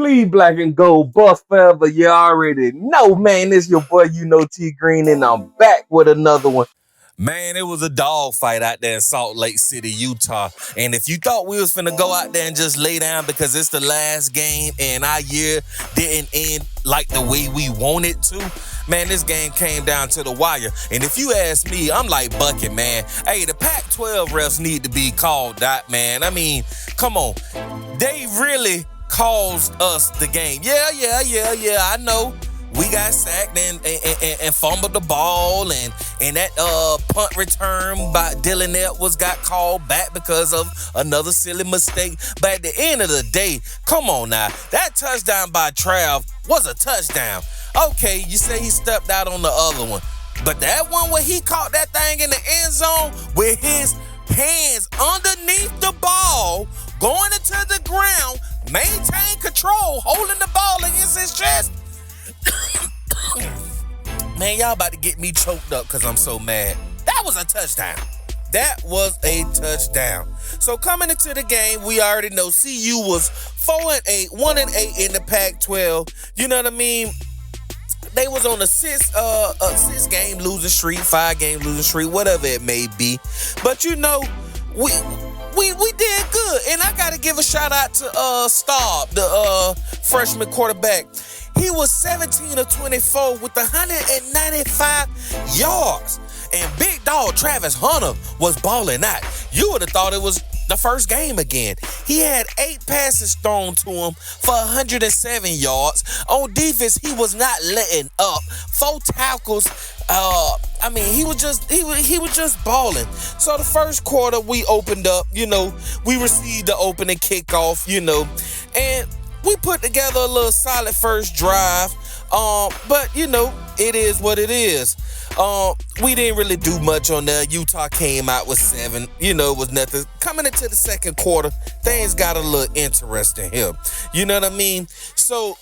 Bleed black and gold, buff forever. You already know, man. It's your boy, YouKnowTGreen, and I'm back with another one. Man, it was a dog fight out there in Salt Lake City, Utah. And if you thought we was finna go out there and just lay down because it's the last game and our year didn't end like the way we wanted to, man, this game came down to the wire. And if you ask me, I'm like Bucket, man. Hey, the Pac-12 refs need to be called out, man. I mean, come on. They really caused us the game. Yeah, I know. We got sacked and fumbled the ball, and that punt return by Dylan Edwards got called back because of another silly mistake. But at the end of the day, come on now, that touchdown by Trav was a touchdown. Okay, you say he stepped out on the other one, but that one where he caught that thing in the end zone with his hands underneath the ball, going into the ground, maintain control, holding the ball against his chest. Man, y'all about to get me choked up because I'm so mad. That was a touchdown. That was a touchdown. So coming into the game, we already know CU was 4-8, 1-8 in the Pac-12. You know what I mean? They was on a six-game losing streak, 5-game losing streak, whatever it may be. But you know, we did good, and I gotta give a shout out to Staub, the freshman quarterback. He was 17 of 24 with 195 yards. And big dog Travis Hunter was balling out. You would have thought it was the first game again. He had 8 passes thrown to him for 107 yards. On defense, he was not letting up. 4 tackles. He was just balling. So the first quarter we opened up, we received the opening kickoff, and we put together a little solid first drive, but it is what it is. We didn't really do much on that. Utah came out with 7. It was nothing. Coming into the second quarter, things got a little interesting here. You know what I mean? So,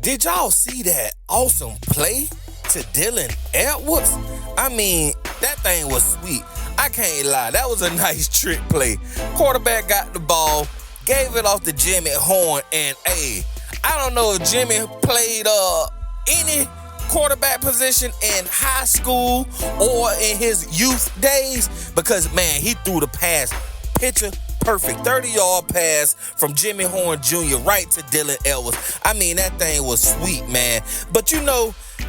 did y'all see that awesome play to Dylan Edwards? I mean, that thing was sweet. I can't lie. That was a nice trick play. Quarterback got the ball, gave it off to Jimmy Horn, and I don't know if Jimmy played any quarterback position in high school or in his youth days, because man, he threw the pass picture perfect, 30-yard pass from Jimmy Horn Jr. right to Dylan Edwards. I mean, that thing was sweet, man. But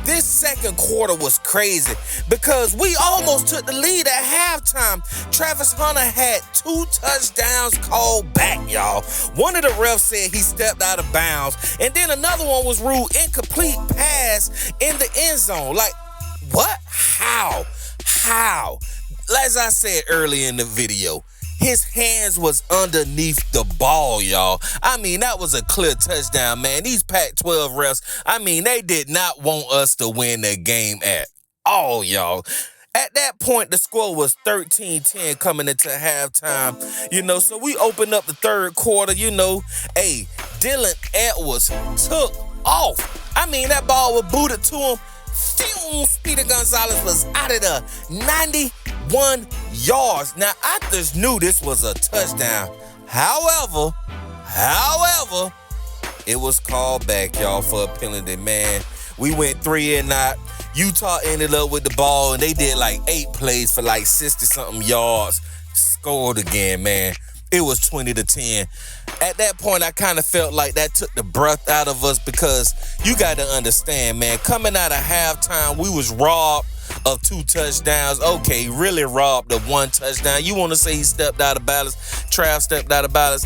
this second quarter was crazy because we almost took the lead at halftime. Travis Hunter had 2 touchdowns called back, y'all. One of the refs said he stepped out of bounds, and then another one was ruled incomplete pass in the end zone. Like, what? How? As I said earlier in the video, his hands was underneath the ball, y'all. I mean, that was a clear touchdown, man. These Pac-12 refs, they did not want us to win the game at all, y'all. At that point, the score was 13-10 coming into halftime, so we opened up the third quarter, Dylan Edwards took off. I mean, that ball was booted to him. Peter Gonzalez was out of the 91 yards. Now, I just knew this was a touchdown. However, it was called back, y'all, for a penalty, man. We went 3 and out. Utah ended up with the ball, and they did like 8 plays for like 60-something yards. Scored again, man. It was 20-10. At that point, I kind of felt like that took the breath out of us, because you got to understand, man, coming out of halftime, we was robbed of 2 touchdowns. Okay, really robbed of 1 touchdown. You want to say he stepped out of balance? Trav stepped out of balance?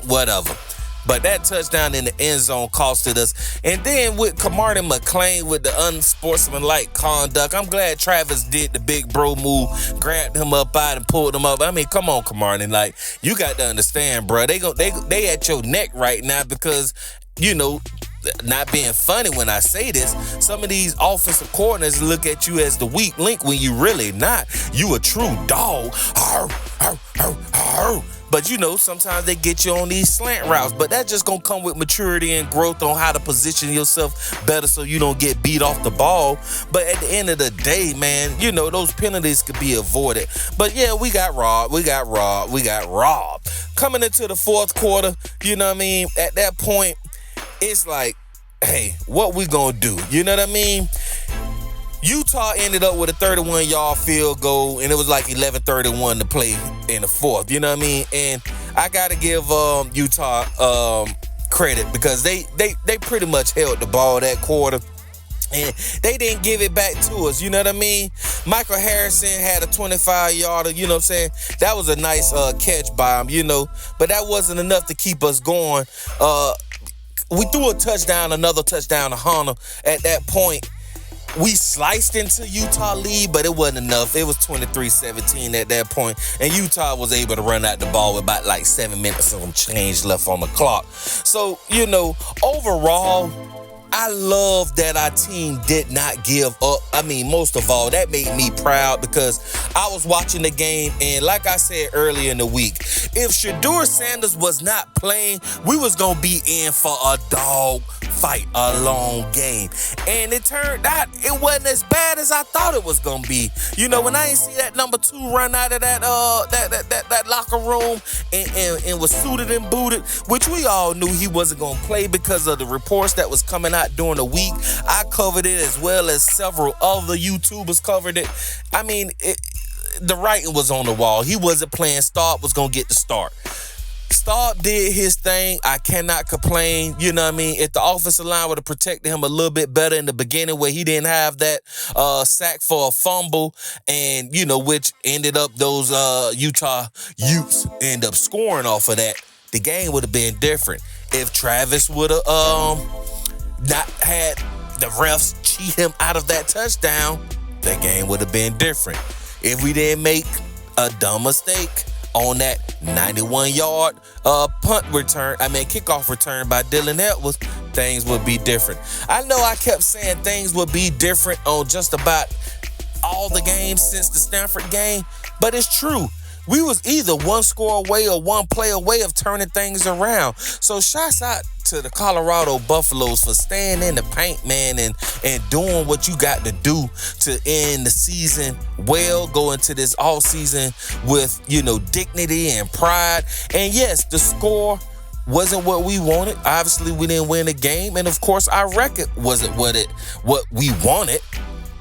Whatever. But that touchdown in the end zone costed us. And then with Cormani McClain with the unsportsmanlike conduct, I'm glad Travis did the big bro move, grabbed him up out and pulled him up. I mean, come on, Cormani. Like, you got to understand, bro. They at your neck right now because, not being funny when I say this, some of these offensive coordinators look at you as the weak link when you really not. You a true dog. But sometimes they get you on these slant routes. But that's just gonna come with maturity and growth on how to position yourself better so you don't get beat off the ball. But at the end of the day, man, those penalties could be avoided. But yeah, we got robbed. Coming into the fourth quarter, at that point, it's like, hey, what we gonna do? You know what I mean? Utah ended up with a 31-yard field goal, and it was like 11:31 to play in the fourth. You know what I mean? And I gotta give Utah credit because they pretty much held the ball that quarter. And they didn't give it back to us, you know what I mean? Michael Harrison had a 25-yarder, you know what I'm saying? That was a nice catch by him, but that wasn't enough to keep us going. We threw another touchdown to Hunter at that point. We sliced into Utah lead, but it wasn't enough. It was 23-17 at that point, and Utah was able to run out the ball with about like 7 minutes of change left on the clock. So, overall, I love that our team did not give up. I mean, most of all, that made me proud because I was watching the game, and like I said earlier in the week, if Shedeur Sanders was not playing, we was going to be in for a dog fight, a long game. And it turned out it wasn't as bad as I thought it was going to be. When I didn't see that number 2 run out of that locker room and was suited and booted, which we all knew he wasn't going to play because of the reports that was coming out during the week. I covered it as well as several other YouTubers covered it. I mean, the writing was on the wall. He wasn't playing. Stark was going to get the start. Stark did his thing. I cannot complain. You know what I mean? If the offensive line would have protected him a little bit better in the beginning where he didn't have that sack for a fumble and, which ended up those Utah Utes end up scoring off of that, the game would have been different. If Travis would have not had the refs cheat him out of that touchdown, the game would have been different. If we didn't make a dumb mistake on that 91-yard kickoff return by Dylan Edwards, things would be different. I know I kept saying things would be different on just about all the games since the Stanford game, but it's true. We was either one score away or one play away of turning things around. So shouts out to the Colorado Buffaloes for staying in the paint, man, and doing what you got to do to end the season well, go into this off season with, dignity and pride. And yes, the score wasn't what we wanted. Obviously, we didn't win the game. And of course, our record wasn't what we wanted.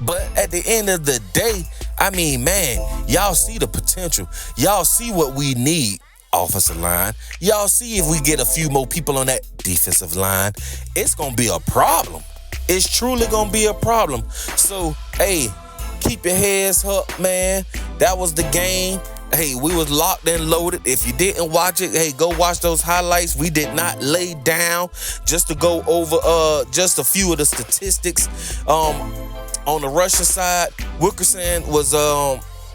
But at the end of the day, I mean, man, y'all see the potential. Y'all see what we need, offensive line. Y'all see if we get a few more people on that defensive line, it's going to be a problem. It's truly going to be a problem. So, hey, keep your heads up, man. That was the game. Hey, we was locked and loaded. If you didn't watch it, hey, go watch those highlights. We did not lay down. Just to go over just a few of the statistics. On the Russian side, Wilkerson was,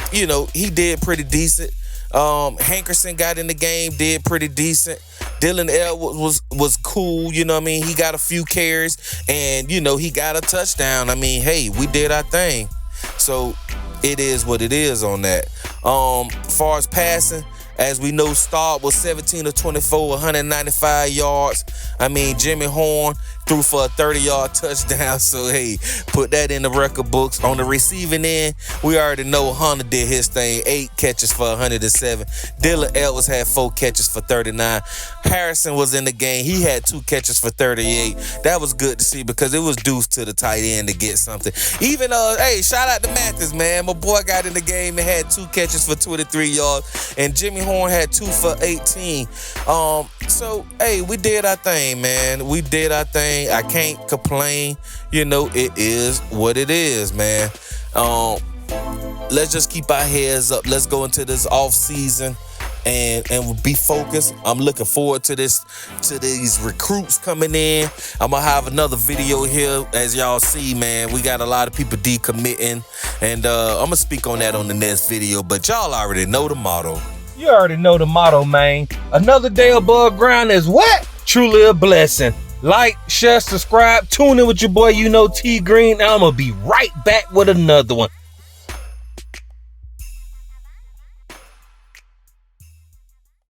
he did pretty decent. Hankerson got in the game, did pretty decent. Dylan Edwards was cool, you know what I mean? He got a few carries, and, he got a touchdown. I mean, hey, we did our thing. So it is what it is on that. As far as passing, as we know, Stark was 17 of 24, 195 yards. I mean, Jimmy Horn threw for a 30-yard touchdown. So, hey, put that in the record books. On the receiving end, we already know Hunter did his thing. 8 catches for 107. Dylan Edwards had 4 catches for 39. Harrison was in the game. He had 2 catches for 38. That was good to see because it was due to the tight end to get something. Even, hey, shout out to Mathis, man. My boy got in the game and had 2 catches for 23 yards. And Jimmy Horn had 2 for 18. So, hey, we did our thing, man. We did our thing. I can't complain. It is what it is, man. Let's just keep our heads up. Let's go into this off season and be focused. I'm looking forward to these recruits coming in. I'm gonna have another video here, as y'all see, man. We got a lot of people decommitting, and I'm gonna speak on that on the next video. But y'all already know the motto. You already know the motto, man. Another day above ground is what? Truly a blessing. Like, share, subscribe, tune in with your boy, YouKnowTGreen. I'm going to be right back with another one.